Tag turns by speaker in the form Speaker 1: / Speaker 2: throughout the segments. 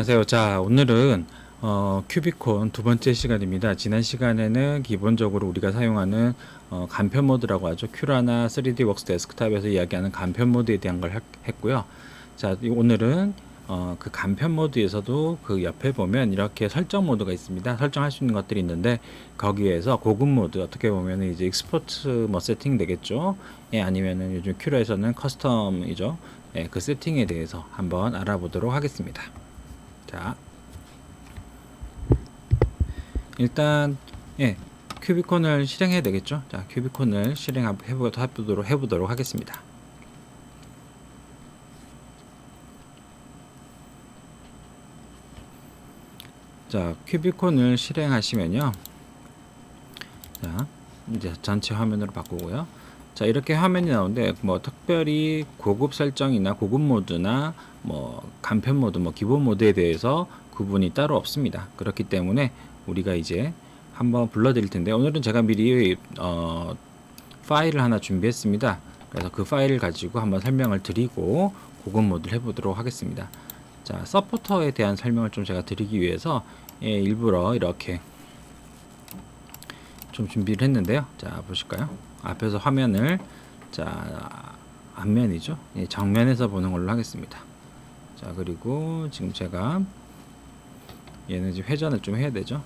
Speaker 1: 안녕하세요. 자, 오늘은 큐비콘 두 번째 시간입니다. 지난 시간에는 기본적으로 우리가 사용하는 간편 모드라고 하죠. 큐라나 3D웍스 데스크탑에서 이야기하는 간편 모드에 대한 걸 했고요. 자, 오늘은 그 간편 모드에서도 그 옆에 보면 이렇게 설정 모드가 있습니다. 설정할 수 있는 것들이 있는데 거기에서 고급 모드 어떻게 보면 이제 익스포트 뭐 세팅 되겠죠. 예, 아니면은 요즘 큐라에서는 커스텀이죠. 예, 그 세팅에 대해서 한번 알아보도록 하겠습니다. 자, 일단 예, 큐비콘을 실행해야 되겠죠. 자, 큐비콘을 해보도록 하겠습니다. 자, 큐비콘을 실행하시면요. 자, 이제 전체 화면으로 바꾸고요. 자, 이렇게 화면이 나오는데 뭐 특별히 고급 설정이나 고급 모드나 뭐 간편 모드, 뭐 기본 모드에 대해서 구분이 따로 없습니다. 그렇기 때문에 우리가 이제 한번 불러드릴 텐데, 오늘은 제가 미리 파일을 하나 준비했습니다. 그래서 그 파일을 가지고 한번 설명을 드리고 고급 모드를 해보도록 하겠습니다. 자, 서포터에 대한 설명을 좀 제가 드리기 위해서 일부러 이렇게 좀 준비를 했는데요. 자, 보실까요? 앞에서 화면을, 자, 앞면이죠. 정면에서 보는 걸로 하겠습니다. 자, 그리고 지금 제가 얘는 지금 회전을 좀 해야 되죠.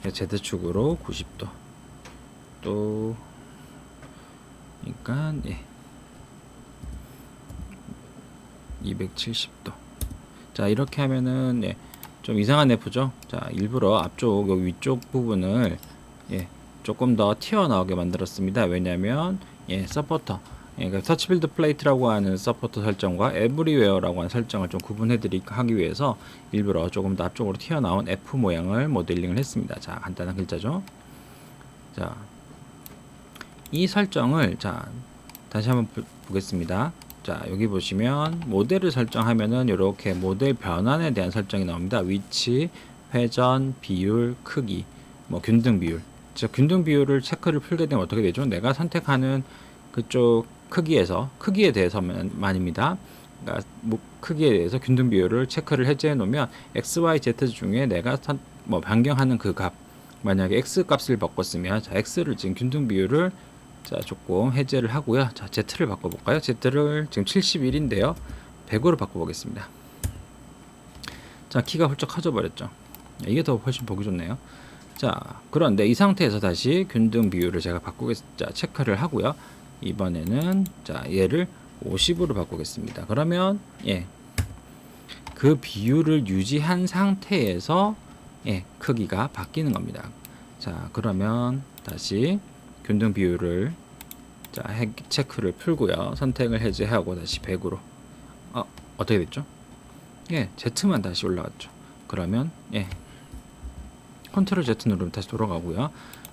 Speaker 1: Z축으로 90도 또 그러니까 270도. 자, 이렇게 하면은 좀 이상한 F죠. 자, 일부러 앞쪽 여기 위쪽 부분을 조금 더 튀어나오게 만들었습니다. 왜냐하면 서포터, 그러니까 터치빌드 플레이트라고 하는 서포터 설정과 에브리웨어라고 하는 설정을 좀 하기 위해서 일부러 조금 더 앞쪽으로 튀어나온 F 모양을 모델링을 했습니다. 자, 간단한 글자죠. 자, 이 설정을 다시 한번 보겠습니다. 자, 여기 보시면 모델을 설정하면은 이렇게 모델 변환에 대한 설정이 나옵니다. 위치, 회전, 비율, 크기, 뭐 균등 비율. 즉 균등 비율을 체크를 풀게 되면 어떻게 되죠? 내가 선택하는 그쪽 크기에 대해서만입니다. 그러니까 크기에 대해서 균등 비율을 체크를 해제해 놓으면 x, y, z 중에 내가 변경하는 그 값, 만약에 x 값을 바꿨으면 자, x를 지금 균등 비율을 조금 해제를 하고요. 자, z를 바꿔볼까요? z를 지금 71인데요. 100으로 바꿔보겠습니다. 자, 키가 훌쩍 커져 버렸죠. 이게 더 훨씬 보기 좋네요. 자, 그런데 이 상태에서 다시 균등 비율을 제가 체크를 하고요. 이번에는 얘를 50으로 바꾸겠습니다. 그러면 그 비율을 유지한 상태에서 크기가 바뀌는 겁니다. 자, 그러면 다시 균등 비율을 체크를 풀고요. 선택을 해제하고 다시 100으로. 어떻게 됐죠? Z만 다시 올라갔죠. 그러면 컨트롤 Z 누르면 다시 돌아가고요.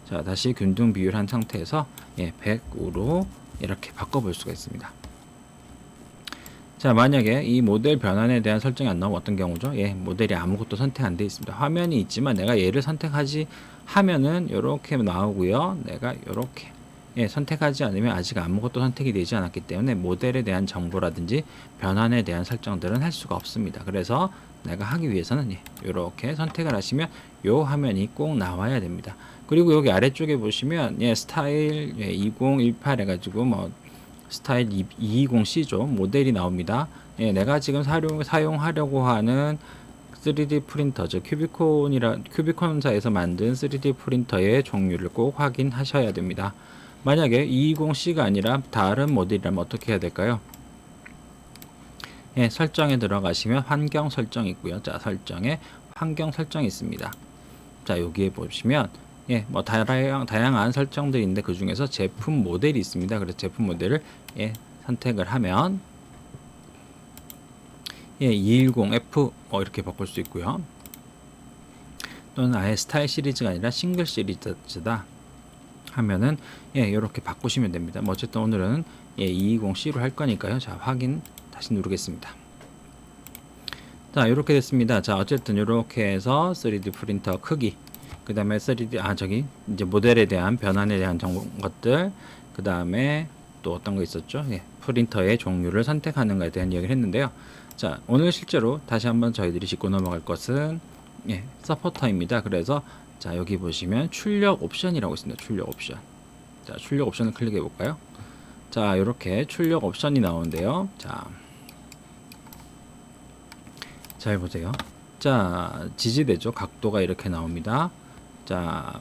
Speaker 1: 자, 다시 균등 비율한 상태에서 100으로 이렇게 바꿔볼 수가 있습니다. 자, 만약에 이 모델 변환에 대한 설정이 안 나오면 어떤 경우죠? 모델이 아무것도 선택 안 되어 있습니다. 화면이 있지만 내가 얘를 선택하지 하면은 이렇게 나오고요. 내가 이렇게 선택하지 않으면 아직 아무것도 선택이 되지 않았기 때문에 모델에 대한 정보라든지 변환에 대한 설정들은 할 수가 없습니다. 그래서 내가 하기 위해서는 이렇게 선택을 하시면 이 화면이 꼭 나와야 됩니다. 그리고 여기 아래쪽에 보시면 스타일 2018 해가지고 뭐 스타일 220C죠. 모델이 나옵니다. 내가 지금 사용하려고 하는 3D 프린터, 즉 큐비콘사에서 만든 3D 프린터의 종류를 꼭 확인하셔야 됩니다. 만약에 220C가 아니라 다른 모델이라면 어떻게 해야 될까요? 설정에 들어가시면 환경 설정이 있고요. 자, 설정에 환경 설정이 있습니다. 자, 여기에 보시면 뭐 다양한 설정들인데 그 중에서 제품 모델이 있습니다. 그래서 제품 모델을 선택을 하면 210F 이렇게 바꿀 수 있고요. 또는 아예 스타일 시리즈가 아니라 싱글 시리즈다 하면은 이렇게 바꾸시면 됩니다. 뭐 어쨌든 오늘은 220C로 할 거니까요. 자, 확인 다시 누르겠습니다. 자, 이렇게 됐습니다. 자, 어쨌든 이렇게 해서 3D 프린터 크기, 그 다음에 이제 모델에 대한 변환에 대한 것들, 그 다음에 또 어떤 거 있었죠? 프린터의 종류를 선택하는 것에 대한 이야기를 했는데요. 자, 오늘 실제로 다시 한번 저희들이 짚고 넘어갈 것은 서포터입니다. 그래서 자, 여기 보시면 출력 옵션이라고 있습니다. 출력 옵션. 자, 출력 옵션을 클릭해 볼까요? 자, 이렇게 출력 옵션이 나오는데요. 자, 잘 보세요. 자, 지지대죠. 각도가 이렇게 나옵니다. 자,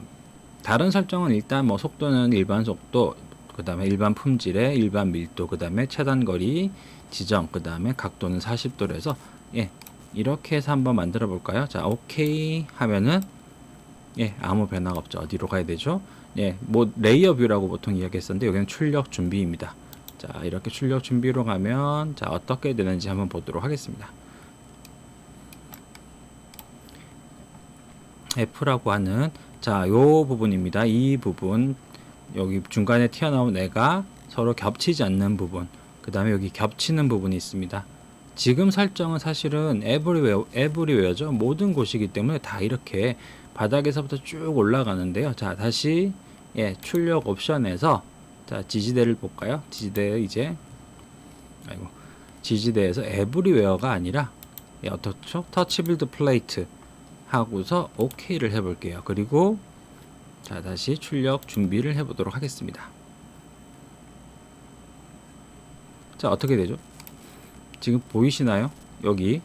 Speaker 1: 다른 설정은 일단 뭐 속도는 일반 속도, 그 다음에 일반 품질의 일반 밀도, 그 다음에 최단거리 지정, 그 다음에 각도는 40도로 해서 이렇게 해서 한번 만들어 볼까요? 자, 오케이 하면은 아무 변화가 없죠. 어디로 가야 되죠? 뭐 레이어 뷰라고 보통 이야기했었는데 여기는 출력 준비입니다. 자, 이렇게 출력 준비로 가면 자, 어떻게 되는지 한번 보도록 하겠습니다. F라고 하는 자, 요 부분입니다. 이 부분 여기 중간에 튀어나온 애가 서로 겹치지 않는 부분, 그 다음에 여기 겹치는 부분이 있습니다. 지금 설정은 사실은 에브리웨어죠. 모든 곳이기 때문에 다 이렇게 바닥에서부터 쭉 올라가는데요. 자, 다시 출력 옵션에서 자, 지지대를 볼까요? 지지대 지지대에서 에브리웨어가 아니라 어떻죠? 터치 빌드 플레이트 하고서 OK를 해볼게요. 그리고 자, 다시 출력 준비를 해보도록 하겠습니다. 자, 어떻게 되죠? 지금 보이시나요? 여기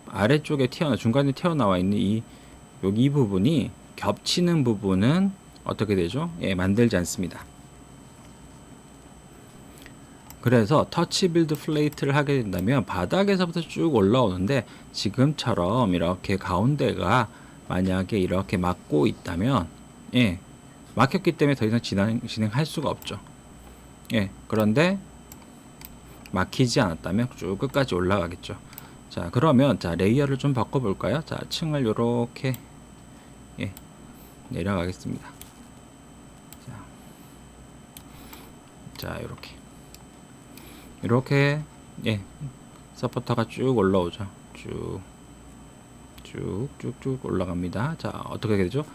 Speaker 1: 아래쪽에 중간에 튀어나와 있는 여기 이 부분이 겹치는 부분은 어떻게 되죠? 만들지 않습니다. 그래서 터치 빌드 플레이트를 하게 된다면 바닥에서부터 쭉 올라오는데 지금처럼 이렇게 가운데가 만약에 이렇게 막고 있다면 막혔기 때문에 더 이상 진행할 수가 없죠. 그런데 막히지 않았다면 쭉 끝까지 올라가겠죠. 자, 그러면 자, 레이어를 좀 바꿔볼까요? 자, 층을 요렇게 내려가겠습니다. 자, 이렇게 서포터가 쭉 올라오죠. 쭉쭉쭉 올라갑니다. 자, 어떻게 되죠?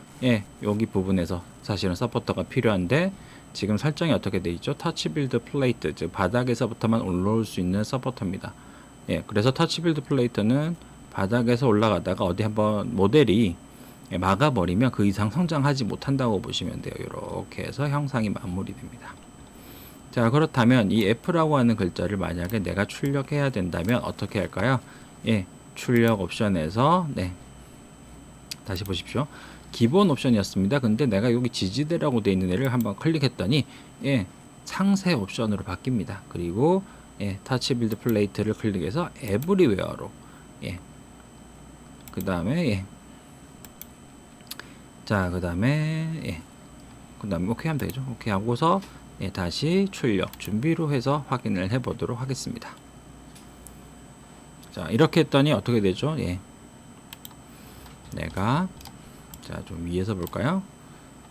Speaker 1: 여기 부분에서 사실은 서포터가 필요한데 지금 설정이 어떻게 되어 있죠? 터치 빌드 플레이트, 즉 바닥에서부터만 올라올 수 있는 서포터입니다. 그래서 터치 빌드 플레이트는 바닥에서 올라가다가 어디 한번 모델이 막아버리면 그 이상 성장하지 못한다고 보시면 돼요. 이렇게 해서 형상이 마무리됩니다. 자, 그렇다면 이 F라고 하는 글자를 만약에 내가 출력해야 된다면 어떻게 할까요? 출력 옵션에서 다시 보십시오. 기본 옵션이었습니다. 근데 내가 여기 지지대라고 되어 있는 애를 한번 클릭했더니 상세 옵션으로 바뀝니다. 그리고 터치 빌드 플레이트를 클릭해서 에브리웨어로 그 다음에 자, 그 다음에 오케이 하면 되죠. 오케이 하고서 다시 출력 준비로 해서 확인을 해 보도록 하겠습니다. 자, 이렇게 했더니 어떻게 되죠? 내가 자, 좀 위에서 볼까요?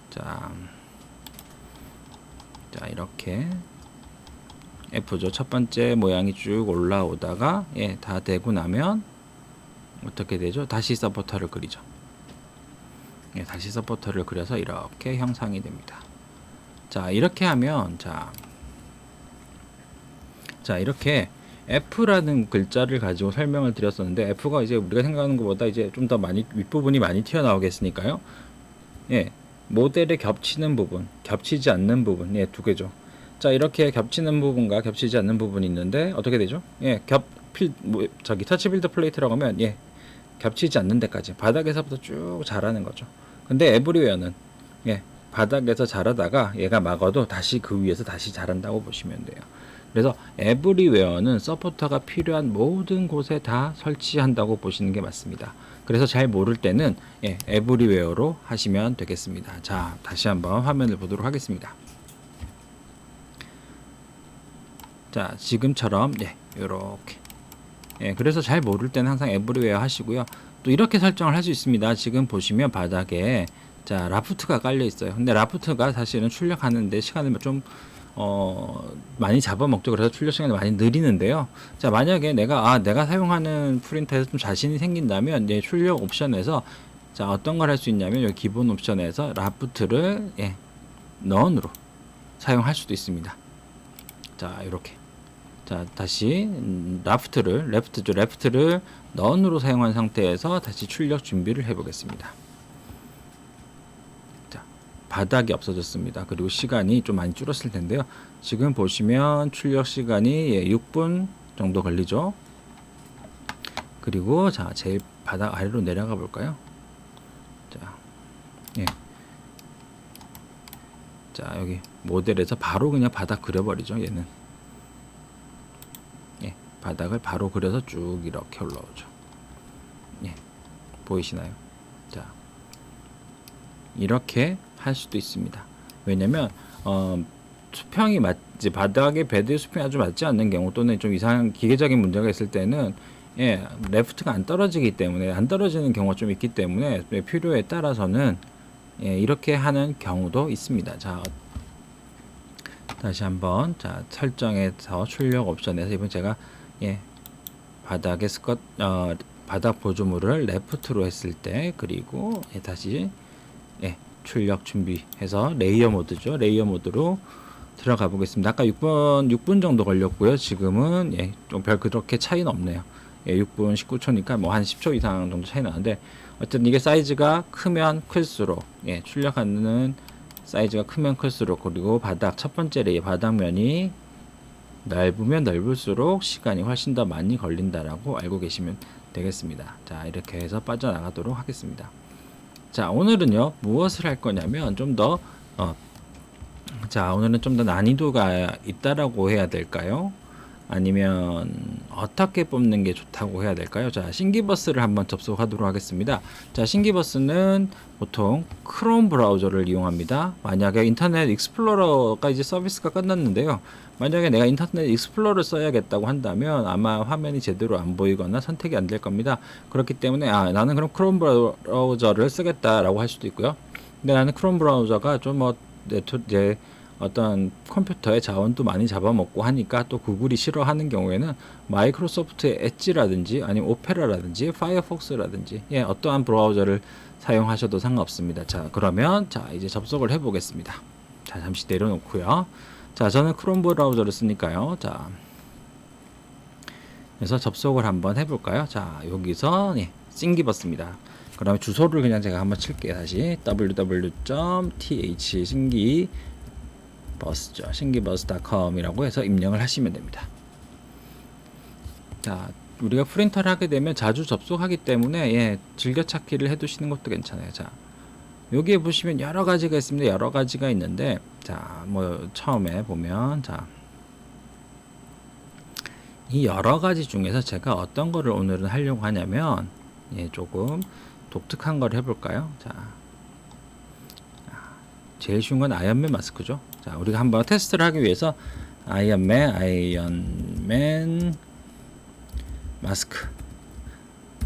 Speaker 1: 자, 이렇게 F죠. 첫 번째 모양이 쭉 올라오다가 다 되고 나면 어떻게 되죠? 다시 서포터를 그리죠. 다시 서포터를 그려서 이렇게 형상이 됩니다. 자, 이렇게 하면 자, 이렇게 F라는 글자를 가지고 설명을 드렸었는데 F가 이제 우리가 생각하는 것보다 이제 좀 더 많이 윗부분이 많이 튀어나오겠으니까요. 모델에 겹치는 부분, 겹치지 않는 부분, 두 개죠. 자, 이렇게 겹치는 부분과 겹치지 않는 부분이 있는데 어떻게 되죠? 터치 빌드 플레이트라고 하면 겹치지 않는 데까지 바닥에서부터 쭉 자라는 거죠. 근데 에브리웨어는 바닥에서 자라다가 얘가 막아도 다시 그 위에서 다시 자란다고 보시면 돼요. 그래서 에브리웨어는 서포터가 필요한 모든 곳에 다 설치한다고 보시는 게 맞습니다. 그래서 잘 모를 때는 에브리웨어로 하시면 되겠습니다. 자, 다시 한번 화면을 보도록 하겠습니다. 자, 지금처럼 이렇게 그래서 잘 모를 때는 항상 에브리웨어 하시고요. 또 이렇게 설정을 할 수 있습니다. 지금 보시면 바닥에 자, 라프트가 깔려 있어요. 근데 라프트가 사실은 출력하는데 시간을 좀 많이 잡아먹죠. 그래서 출력 시간이 많이 느리는데요. 자, 만약에 내가 사용하는 프린터에서 좀 자신이 생긴다면 출력 옵션에서 자, 어떤 걸 할 수 있냐면 여기 기본 옵션에서 라프트를 none으로 사용할 수도 있습니다. 자, 이렇게 자, 다시 레프트를 넌으로 사용한 상태에서 다시 출력 준비를 해보겠습니다. 자, 바닥이 없어졌습니다. 그리고 시간이 좀 많이 줄었을 텐데요. 지금 보시면 출력 시간이 6분 정도 걸리죠. 그리고 자, 제일 바닥 아래로 내려가 볼까요? 자, 예. 자, 여기 모델에서 바로 그냥 바닥 그려버리죠. 얘는 바닥을 바로 그려서 쭉 이렇게 올라오죠. 예, 보이시나요? 자, 이렇게 할 수도 있습니다. 왜냐면 수평이 맞지, 바닥에 베드의 수평이 아주 맞지 않는 경우 또는 좀 이상한 기계적인 문제가 있을 때는 레프트가 안 떨어지기 때문에, 안 떨어지는 경우가 좀 있기 때문에 필요에 따라서는 이렇게 하는 경우도 있습니다. 자, 다시 한번 자, 설정에서 출력 옵션에서 이번 제가 바닥에 바닥 보조물을 레프트로 했을 때, 그리고 다시 출력 준비해서 레이어 모드죠. 레이어 모드로 들어가 보겠습니다. 아까 6분 정도 걸렸고요. 지금은 좀 별 그렇게 차이는 없네요. 6분 19초니까 뭐 한 10초 이상 정도 차이 나는데, 어쨌든 이게 사이즈가 크면 클수록 출력하는 사이즈가 크면 클수록, 그리고 바닥 첫 번째 레이어 바닥면이 넓으면 넓을수록 시간이 훨씬 더 많이 걸린다라고 알고 계시면 되겠습니다. 자, 이렇게 해서 빠져나가도록 하겠습니다. 자, 오늘은요 무엇을 할 거냐면 오늘은 좀 더 난이도가 있다라고 해야 될까요? 아니면 어떻게 뽑는 게 좋다고 해야 될까요? 자, 신기버스를 한번 접속하도록 하겠습니다. 자, 신기버스는 보통 크롬 브라우저를 이용합니다. 만약에 인터넷 익스플로러가 이제 서비스가 끝났는데요. 만약에 내가 인터넷 익스플로러를 써야겠다고 한다면 아마 화면이 제대로 안 보이거나 선택이 안 될 겁니다. 그렇기 때문에 나는 그럼 크롬 브라우저를 쓰겠다라고 할 수도 있고요. 근데 나는 크롬 브라우저가 좀 이제 어떤 컴퓨터의 자원도 많이 잡아먹고 하니까 또 구글이 싫어하는 경우에는 마이크로소프트의 엣지라든지 아니면 오페라라든지 파이어폭스라든지 어떠한 브라우저를 사용하셔도 상관없습니다. 자, 그러면 이제 접속을 해 보겠습니다. 자, 잠시 내려놓고요. 자, 저는 크롬 브라우저를 쓰니까요. 자, 그래서 접속을 한번 해볼까요? 자, 여기서 신기버스입니다. 그러면 주소를 그냥 제가 한번 칠게요. 다시 www.th 신기버스닷컴이라고 해서 입력을 하시면 됩니다. 자, 우리가 프린터를 하게 되면 자주 접속하기 때문에 즐겨찾기를 해두시는 것도 괜찮아요. 자, 여기에 보시면 여러 가지가 있습니다. 여러 가지가 있는데, 자, 뭐 처음에 보면 이 여러 가지 중에서 제가 어떤 거를 오늘은 하려고 하냐면 조금 독특한 걸 해볼까요? 자, 제일 쉬운 건 아이언맨 마스크죠. 자, 우리가 한번 테스트를 하기 위해서 아이언맨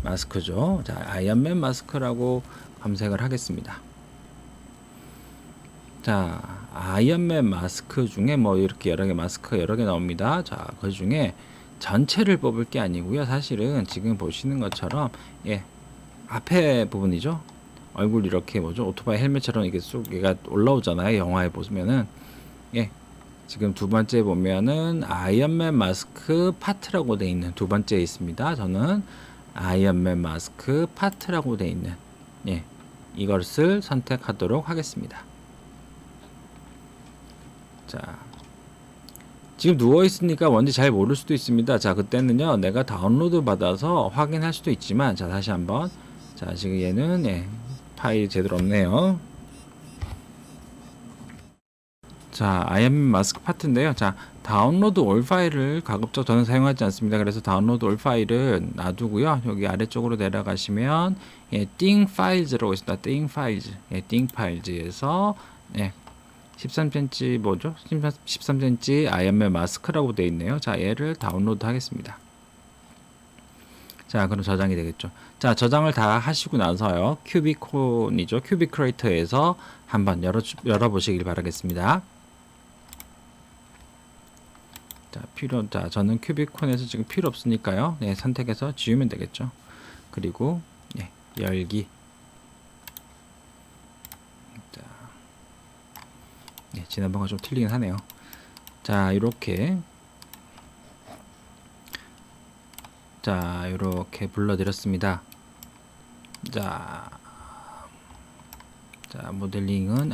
Speaker 1: 마스크죠. 자, 아이언맨 마스크라고 검색을 하겠습니다. 자, 아이언맨 마스크 중에 뭐 이렇게 여러 개 마스크 여러 개 나옵니다. 자, 그 중에 전체를 뽑을 게 아니고요. 사실은 지금 보시는 것처럼 앞에 부분이죠. 얼굴 이렇게 오토바이 헬멧처럼 이게 쑥 얘가 올라오잖아요. 영화에 보면은 지금 두 번째 보면은 아이언맨 마스크 파트라고 돼 있는 두 번째에 있습니다. 저는 아이언맨 마스크 파트라고 돼 있는 이것을 선택하도록 하겠습니다. 자, 지금 누워 있으니까 뭔지 잘 모를 수도 있습니다. 자, 그때는요 내가 다운로드 받아서 확인할 수도 있지만, 자, 다시 한번, 자, 지금 얘는 파일이 제대로 없네요. 자, 아이언맨 마스크 파트인데요. 자, 다운로드 올 파일을 가급적 저는 사용하지 않습니다. 그래서 다운로드 올 파일을 놔두고요. 여기 아래쪽으로 내려가시면 띵 파일즈라고 있습니다. 띵 파일즈. 띵 파일즈에서 13cm 뭐죠? 13cm 아이언맨 마스크라고 되어 있네요. 자, 얘를 다운로드 하겠습니다. 자, 그럼 저장이 되겠죠. 자, 저장을 다 하시고 나서요. 큐비콘이죠. 큐빅 크리에이터에서 한번 열어보시길 바라겠습니다. 자, 저는 큐비콘에서 지금 필요 없으니까요. 선택해서 지우면 되겠죠. 그리고 열기. 자, 지난번과 좀 틀리긴 하네요. 자, 이렇게 자, 이렇게 불러드렸습니다. 자, 모델링은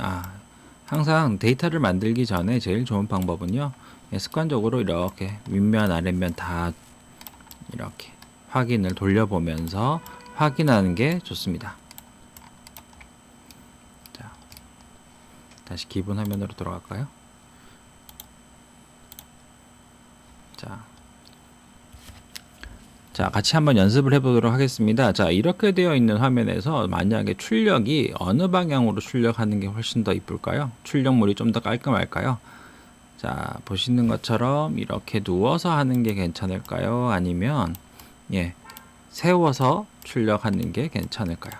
Speaker 1: 항상 데이터를 만들기 전에 제일 좋은 방법은요, 습관적으로 이렇게 윗면 아랫면 다 이렇게 확인을 돌려보면서 확인하는 게 좋습니다. 자, 다시 기본 화면으로 돌아갈까요? 자, 같이 한번 연습을 해보도록 하겠습니다. 자, 이렇게 되어 있는 화면에서 만약에 출력이 어느 방향으로 출력하는 게 훨씬 더 이쁠까요? 출력물이 좀 더 깔끔할까요? 자, 보시는 것처럼 이렇게 누워서 하는 게 괜찮을까요? 아니면 세워서 출력하는 게 괜찮을까요?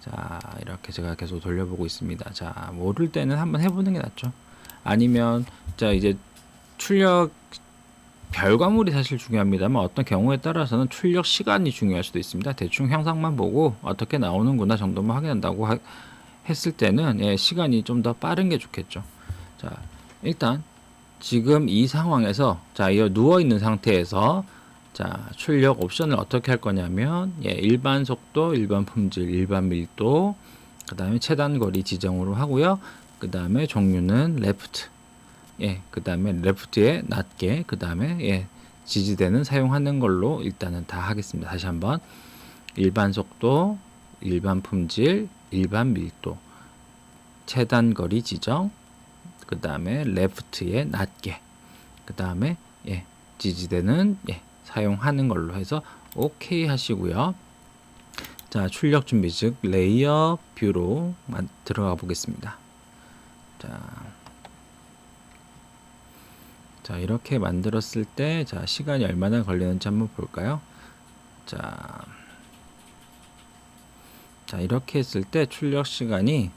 Speaker 1: 자, 이렇게 제가 계속 돌려보고 있습니다. 자, 모를 때는 한번 해보는 게 낫죠. 아니면 자, 이제 출력 결과물이 사실 중요합니다만 어떤 경우에 따라서는 출력 시간이 중요할 수도 있습니다. 대충 형상만 보고 어떻게 나오는구나 정도만 확인한다고 했을 때는 시간이 좀 더 빠른 게 좋겠죠. 자, 일단 지금 이 상황에서 자, 이 누워 있는 상태에서 자, 출력 옵션을 어떻게 할 거냐면 일반 속도, 일반 품질, 일반 밀도, 그 다음에 최단 거리 지정으로 하고요. 그 다음에 종류는 레프트, 그 다음에 레프트에 낮게, 그 다음에 지지대는 사용하는 걸로 일단은 다 하겠습니다. 다시 한번 일반 속도, 일반 품질, 일반 밀도, 최단 거리 지정, 그 다음에 레프트에 낮게, 그 다음에 지지대는 사용하는 걸로 해서 OK 하시고요. 자, 출력 준비 즉 레이어 뷰로 들어가 보겠습니다. 자, 이렇게 만들었을 때 자, 시간이 얼마나 걸리는지 한번 볼까요? 자, 이렇게 했을 때 출력 시간이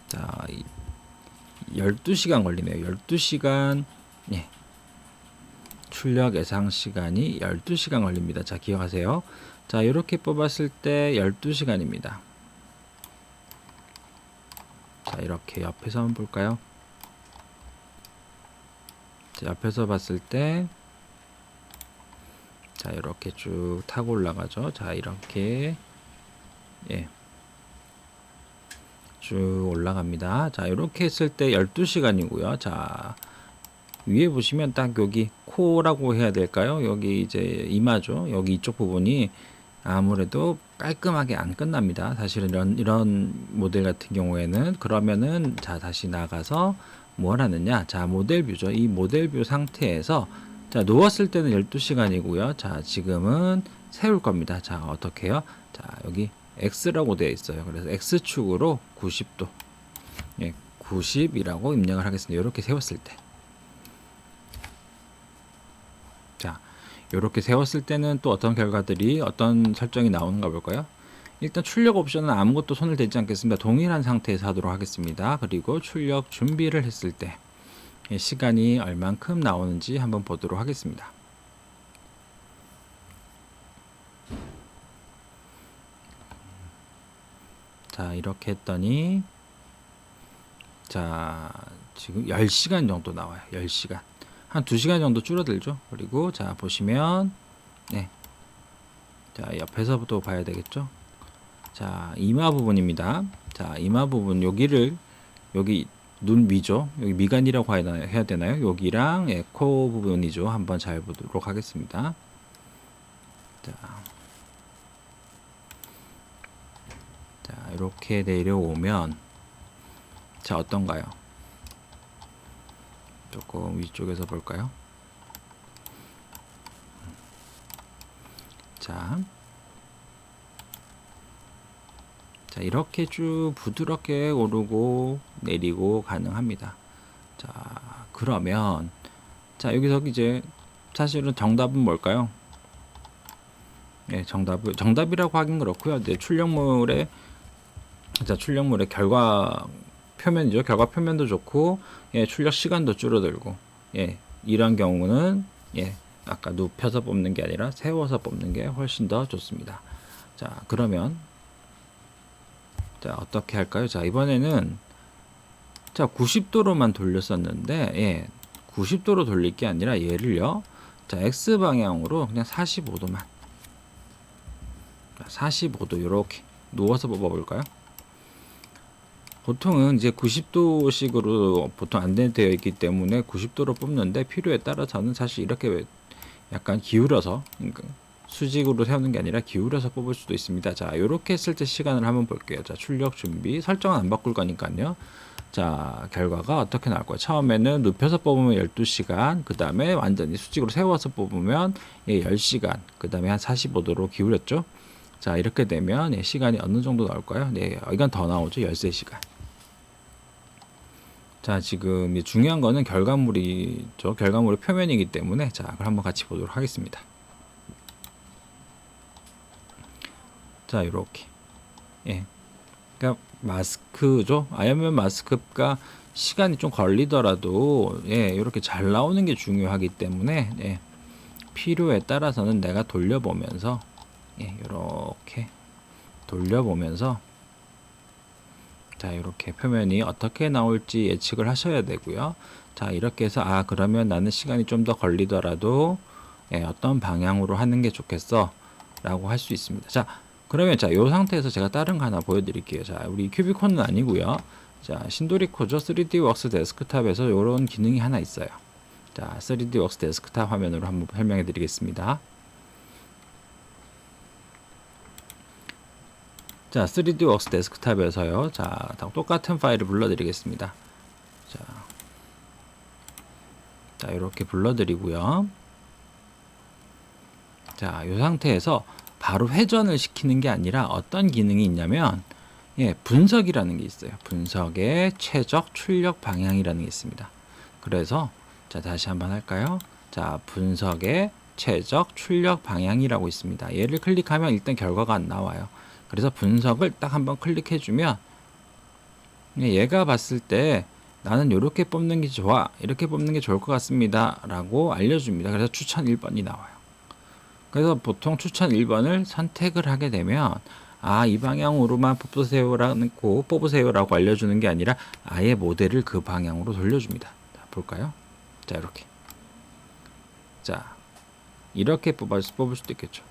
Speaker 1: 자, 12시간 걸리네요. 12시간 출력 예상 시간이 12시간 걸립니다. 자, 기억하세요. 자, 이렇게 뽑았을 때 12시간입니다. 자, 이렇게 옆에서 한번 볼까요? 자, 옆에서 봤을 때 자, 이렇게 쭉 타고 올라가죠. 자, 이렇게 쭉 올라갑니다. 자, 이렇게 했을 때 12시간이고요. 자, 위에 보시면 딱 여기 코라고 해야 될까요? 여기 이제 이마죠. 여기 이쪽 부분이 아무래도 깔끔하게 안 끝납니다. 사실은 이런 모델 같은 경우에는 그러면은 자, 다시 나가서 뭘 하느냐? 자, 모델 뷰죠. 이 모델 뷰 상태에서 자, 누웠을 때는 12시간이고요. 자, 지금은 세울 겁니다. 자, 어떻게 해요? 자, 여기 X라고 되어 있어요. 그래서 X축으로 90도 90이라고 입력을 하겠습니다. 이렇게 세웠을 때 자, 이렇게 세웠을 때는 또 어떤 결과들이 어떤 설정이 나오는가 볼까요? 일단 출력 옵션은 아무것도 손을 대지 않겠습니다. 동일한 상태에서 하도록 하겠습니다. 그리고 출력 준비를 했을 때 시간이 얼만큼 나오는지 한번 보도록 하겠습니다. 자, 이렇게 했더니 자, 지금 10시간 정도 나와요. 10시간. 한 2시간 정도 줄어들죠. 그리고 자, 보시면 자, 옆에서부터 봐야 되겠죠. 자, 이마 부분입니다. 자, 이마 부분 여기를 여기 눈 위죠. 여기 미간이라고 해야 되나요? 여기랑 코 부분이죠. 한번 잘 보도록 하겠습니다. 자, 이렇게 내려오면 자, 어떤가요? 조금 위쪽에서 볼까요? 자, 이렇게 쭉 부드럽게 오르고 내리고 가능합니다. 자, 그러면 자, 여기서 이제 사실은 정답은 뭘까요? 정답이라고 하긴 그렇고요. 이제 출력물의 결과 표면이죠. 결과 표면도 좋고 출력 시간도 줄어들고 이런 경우는 아까 눕혀서 뽑는 게 아니라 세워서 뽑는 게 훨씬 더 좋습니다. 자, 그러면 자, 어떻게 할까요? 자, 이번에는 자, 90도로만 돌렸었는데 90도로 돌릴 게 아니라 얘를요. 자, X 방향으로 그냥 45도만. 45도 이렇게 누워서 뽑아 볼까요? 보통은 이제 90도식으로 보통 안되어 있기 때문에 90도로 뽑는데 필요에 따라서는 사실 이렇게 약간 기울여서, 그러니까 수직으로 세우는 게 아니라 기울여서 뽑을 수도 있습니다. 자, 이렇게 했을 때 시간을 한번 볼게요. 자, 출력 준비 설정은 안 바꿀 거니까요. 자, 결과가 어떻게 나올 거예요? 처음에는 눕혀서 뽑으면 12시간, 그 다음에 완전히 수직으로 세워서 뽑으면 10시간, 그 다음에 한 45도로 기울였죠. 자, 이렇게 되면 시간이 어느 정도 나올까요? 네, 이건 더 나오죠. 13시간. 자, 지금 중요한 거는 결과물이죠. 결과물의 표면이기 때문에, 자, 그걸 한번 같이 보도록 하겠습니다. 자, 이렇게. 예. 그러니까 마스크죠. 아이언맨 마스크가 시간이 좀 걸리더라도, 예, 이렇게 잘 나오는 게 중요하기 때문에, 예, 필요에 따라서는 내가 돌려보면서, 예, 이렇게 돌려보면서, 자, 이렇게 표면이 어떻게 나올지 예측을 하셔야 되고요. 자, 이렇게 해서 그러면 나는 시간이 좀 더 걸리더라도 어떤 방향으로 하는 게 좋겠어 라고 할 수 있습니다. 자, 그러면 자, 이 상태에서 제가 다른 거 하나 보여드릴게요. 자, 우리 큐비콘은 아니고요. 자, 신도리코죠. 3D웍스 데스크탑에서 이런 기능이 하나 있어요. 자, 3D웍스 데스크탑 화면으로 한번 설명해 드리겠습니다. 자, 3D웍스 데스크탑에서요. 자, 똑같은 파일을 불러드리겠습니다. 자, 이렇게 불러드리고요. 자, 이 상태에서 바로 회전을 시키는 게 아니라 어떤 기능이 있냐면, 예, 분석이라는 게 있어요. 분석의 최적 출력 방향이라는 게 있습니다. 그래서, 자, 다시 한번 할까요? 자, 분석의 최적 출력 방향이라고 있습니다. 얘를 클릭하면 일단 결과가 안 나와요. 그래서 분석을 딱 한번 클릭해주면 얘가 봤을 때 나는 이렇게 뽑는 게 좋아, 이렇게 뽑는 게 좋을 것 같습니다 라고 알려줍니다. 그래서 추천 1번이 나와요. 그래서 보통 추천 1번을 선택을 하게 되면 이 방향으로만 뽑으세요 라고 알려주는 게 아니라 아예 모델을 그 방향으로 돌려줍니다. 자, 볼까요? 자, 이렇게. 자, 이렇게 뽑을 수도 있겠죠.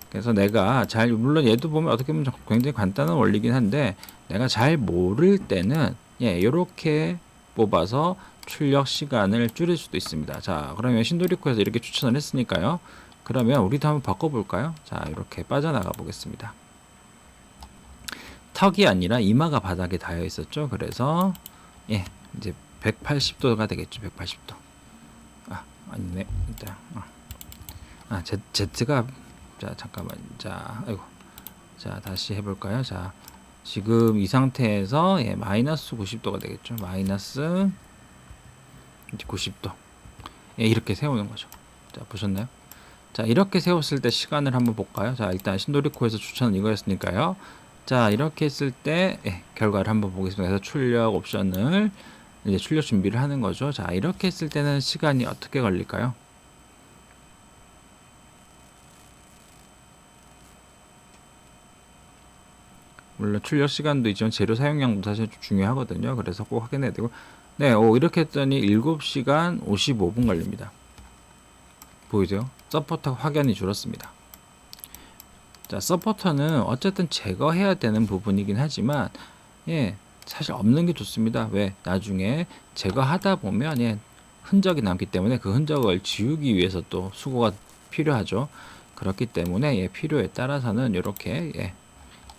Speaker 1: 그래서 내가 물론 얘도 보면 어떻게 보면 굉장히 간단한 원리긴 한데, 내가 잘 모를 때는, 예, 요렇게 뽑아서 출력 시간을 줄일 수도 있습니다. 자, 그러면 신도리코에서 이렇게 추천을 했으니까요. 그러면 우리도 한번 바꿔볼까요? 자, 이렇게 빠져나가 보겠습니다. 턱이 아니라 이마가 바닥에 닿여 있었죠. 그래서, 예, 이제 180도가 되겠죠. 180도. 아니네. Z가, 자, 잠깐만. 자, 아이고. 자, 다시 해볼까요? 자, 지금 이 상태에서 마이너스 90도가 되겠죠. 마이너스 90도. 예, 이렇게 세우는 거죠. 자, 보셨나요? 자, 이렇게 세웠을 때 시간을 한번 볼까요? 자, 일단 신도리코에서 추천은 이거였으니까요. 자, 이렇게 했을 때 결과를 한번 보겠습니다. 그래서 출력 옵션을 이제 출력 준비를 하는 거죠. 자, 이렇게 했을 때는 시간이 어떻게 걸릴까요? 물론 출력 시간도 있지만 재료 사용량도 사실 중요하거든요. 그래서 꼭 확인해야 되고, 네, 이렇게 했더니 7시간 55분 걸립니다. 보이세요? 서포터가 확연히 줄었습니다. 자, 서포터는 어쨌든 제거해야 되는 부분이긴 하지만, 예, 사실 없는 게 좋습니다. 왜? 나중에 제거하다 보면 흔적이 남기 때문에 그 흔적을 지우기 위해서 또 수고가 필요하죠. 그렇기 때문에 필요에 따라서는 이렇게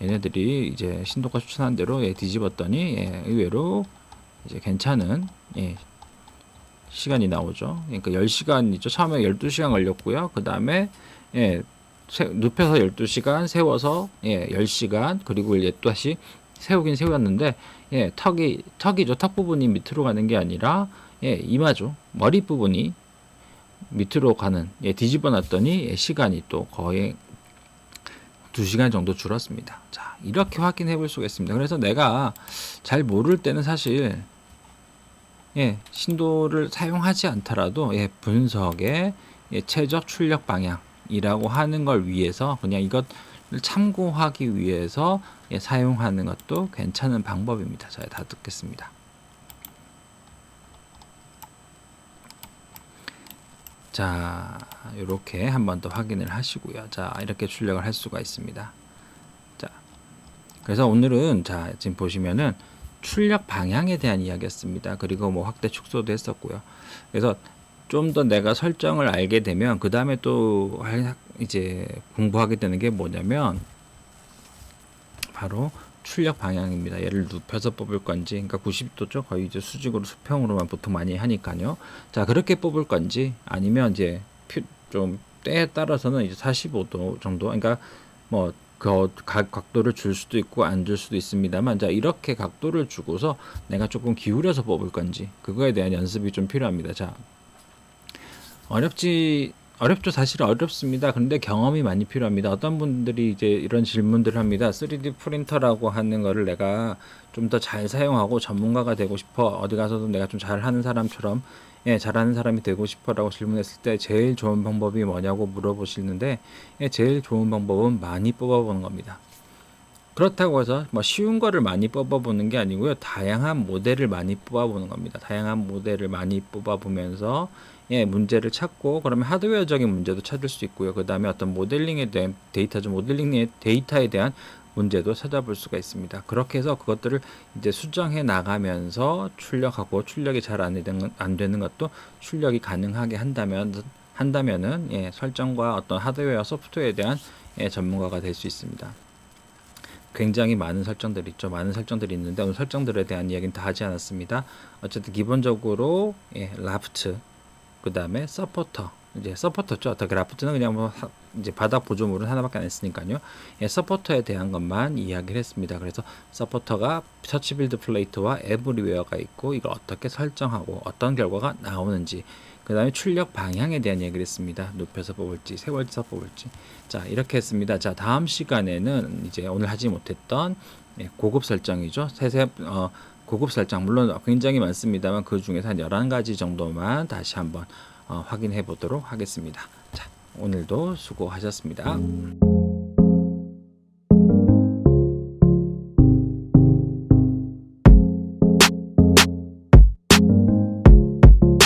Speaker 1: 얘네들이 이제 신도가 추천한 대로 뒤집었더니 의외로 이제 괜찮은 시간이 나오죠. 그러니까 10시간 있죠. 처음에 12시간 걸렸고요. 그 다음에 눕혀서 12시간, 세워서 10시간, 그리고 이제 또 다시 세우긴 세웠는데 턱이죠. 턱 부분이 밑으로 가는 게 아니라 이마죠. 머리 부분이 밑으로 가는 뒤집어 놨더니 시간이 또 거의 2시간 정도 줄었습니다. 자, 이렇게 확인해 볼 수가 있습니다. 그래서 내가 잘 모를 때는 사실 신도를 사용하지 않더라도 분석의 최적 출력 방향이라고 하는 걸 위해서 그냥 이것을 참고하기 위해서 사용하는 것도 괜찮은 방법입니다. 자, 다 듣겠습니다. 자, 이렇게 한 번 더 확인을 하시고요. 자, 이렇게 출력을 할 수가 있습니다. 자, 그래서 오늘은 자, 지금 보시면은 출력 방향에 대한 이야기였습니다. 그리고 뭐 확대 축소도 했었고요. 그래서 좀 더 내가 설정을 알게 되면 그 다음에 또 이제 공부하게 되는 게 뭐냐면 바로 출력 방향입니다. 얘를 눕혀서 뽑을 건지, 그러니까 90도죠. 거의 이제 수직으로 수평으로만 보통 많이 하니까요. 자, 그렇게 뽑을 건지, 아니면 이제 좀 때에 따라서는 이제 45도 정도, 그러니까 뭐 그 각도를 줄 수도 있고 안 줄 수도 있습니다만, 자, 이렇게 각도를 주고서 내가 조금 기울여서 뽑을 건지, 그거에 대한 연습이 좀 필요합니다. 자, 어렵죠. 사실 어렵습니다. 그런데 경험이 많이 필요합니다. 어떤 분들이 이제 이런 질문들을 합니다. 3D 프린터라고 하는 거를 내가 좀 더 잘 사용하고 전문가가 되고 싶어. 어디 가서도 내가 좀 잘하는 사람처럼, 잘하는 사람이 되고 싶어라고 질문했을 때 제일 좋은 방법이 뭐냐고 물어보시는데, 제일 좋은 방법은 많이 뽑아보는 겁니다. 그렇다고 해서 뭐 쉬운 거를 많이 뽑아보는 게 아니고요. 다양한 모델을 많이 뽑아보는 겁니다. 다양한 모델을 많이 뽑아보면서 문제를 찾고, 그러면 하드웨어적인 문제도 찾을 수 있고요. 그 다음에 어떤 모델링에 대한 데이터죠. 모델링의 데이터에 대한 문제도 찾아볼 수가 있습니다. 그렇게 해서 그것들을 이제 수정해 나가면서 출력하고, 출력이 잘 안 되는 것도 출력이 가능하게 한다면은 설정과 어떤 하드웨어 소프트웨어에 대한 전문가가 될 수 있습니다. 굉장히 많은 설정들이 있죠. 많은 설정들이 있는데 오늘 설정들에 대한 이야기는 다 하지 않았습니다. 어쨌든 기본적으로 라프트, 그 다음에 서포터, 이제 서포터죠. 어떻게 라프트는 그냥 뭐 이제 바닥 보조물은 하나밖에 안 했으니까요. 서포터에 대한 것만 이야기를 했습니다. 그래서 서포터가 터치 빌드 플레이트와 에브리웨어가 있고, 이걸 어떻게 설정하고 어떤 결과가 나오는지, 그 다음에 출력 방향에 대한 얘기를 했습니다. 눕혀서 뽑을지 세월서 뽑을지. 자, 이렇게 했습니다. 자, 다음 시간에는 이제 오늘 하지 못했던 고급 설정이죠. 고급 설정, 물론 굉장히 많습니다만 그 중에서 한 11가지 정도만 다시 한번 확인해 보도록 하겠습니다. 자, 오늘도 수고하셨습니다.